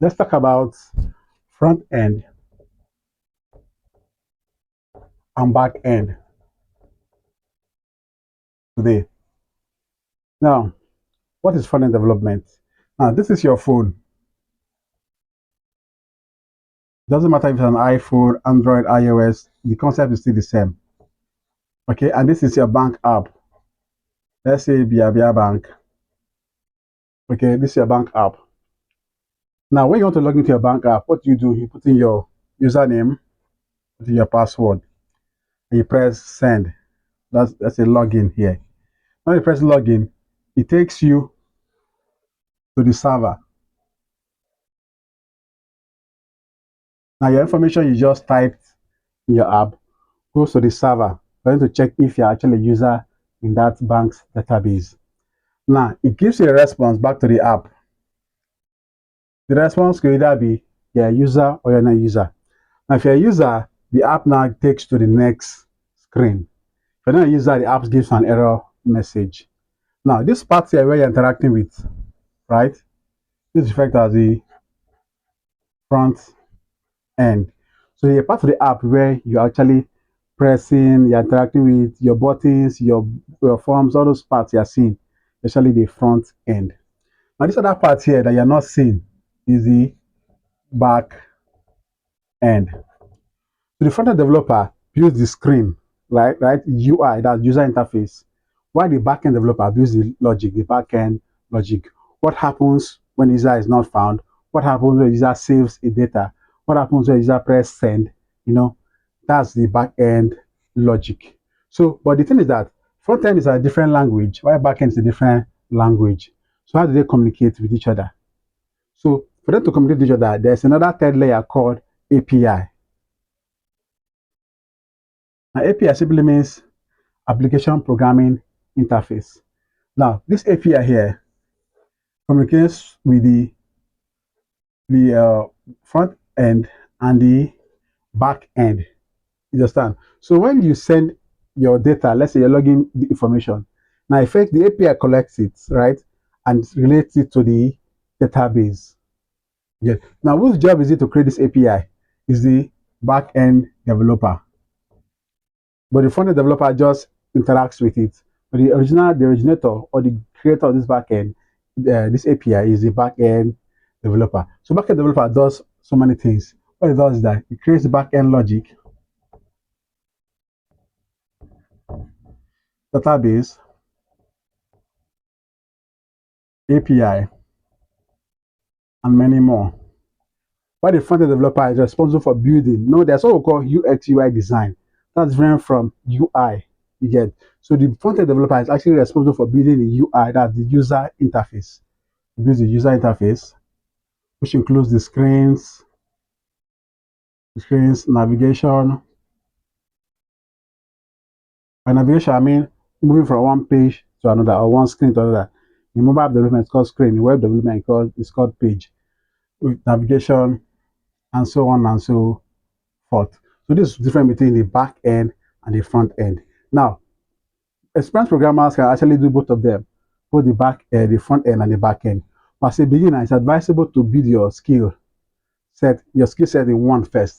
Let's talk about front end and back end today. Now, what is front end development? Now, this is your phone. Doesn't matter if it's an iPhone, Android, iOS, the concept is still the same. Okay, and this is your bank app. Let's say Bia Bank. Okay, this is your bank app. Now, when you want to log into your bank app, what do? You put in your username, put in your password, and you press send. That's a login here. When you press login, it takes you to the server. Now, your information you just typed in your app goes to the server for them to check if you're actually a user in that bank's database. Now, it gives you a response back to the app. The response could either be you're a user or you're not a user. Now, if you're a user, the app now takes to the next screen. If you're not a user, the app gives an error message. Now, this part here where you're interacting with, right? This is referred to as the front end. So you're part of the app where you're actually pressing, you're interacting with your buttons, your forms, all those parts you're seeing, especially the front end. Now, this other part here that you're not seeing is the back end. So the front end developer builds the screen, right? UI, that user interface, while the backend developer builds the logic, the backend logic. What happens when the user is not found? What happens when the user saves a data? What happens when the user press send? You know, that's the backend logic. So, but the thing is that front end is a different language, while backend is a different language. So how do they communicate with each other? So for them to communicate with each other, there's another third layer called API. Now, API simply means application programming interface. Now, this API here communicates with the front end and the back end. You understand? So when you send your data, let's say you're logging the information, now in fact the API collects it, right, and relates it to the database. Yeah. Now, whose job is it to create this API? Is the back end developer, but the front end developer just interacts with it. But the originator or the creator of this backend, this API is the backend developer. So backend developer does so many things. What it does is that it creates the backend logic, database, API, and many more. While the front end developer is responsible for building. No, there's what we call UX UI design. That's different from UI. You get. So the front end developer is actually responsible for building the UI, that's the user interface. It builds the user interface, which includes the screens, navigation. By navigation, I mean moving from one page to another or one screen to another. In mobile development, it's called screen. In web development, it's called page. With navigation and so on and so forth. So this is different between the back end and the front end. Now, experienced programmers can actually do both of them, both the front end and the back end. But as a beginner, it's advisable to build your skill set in one first.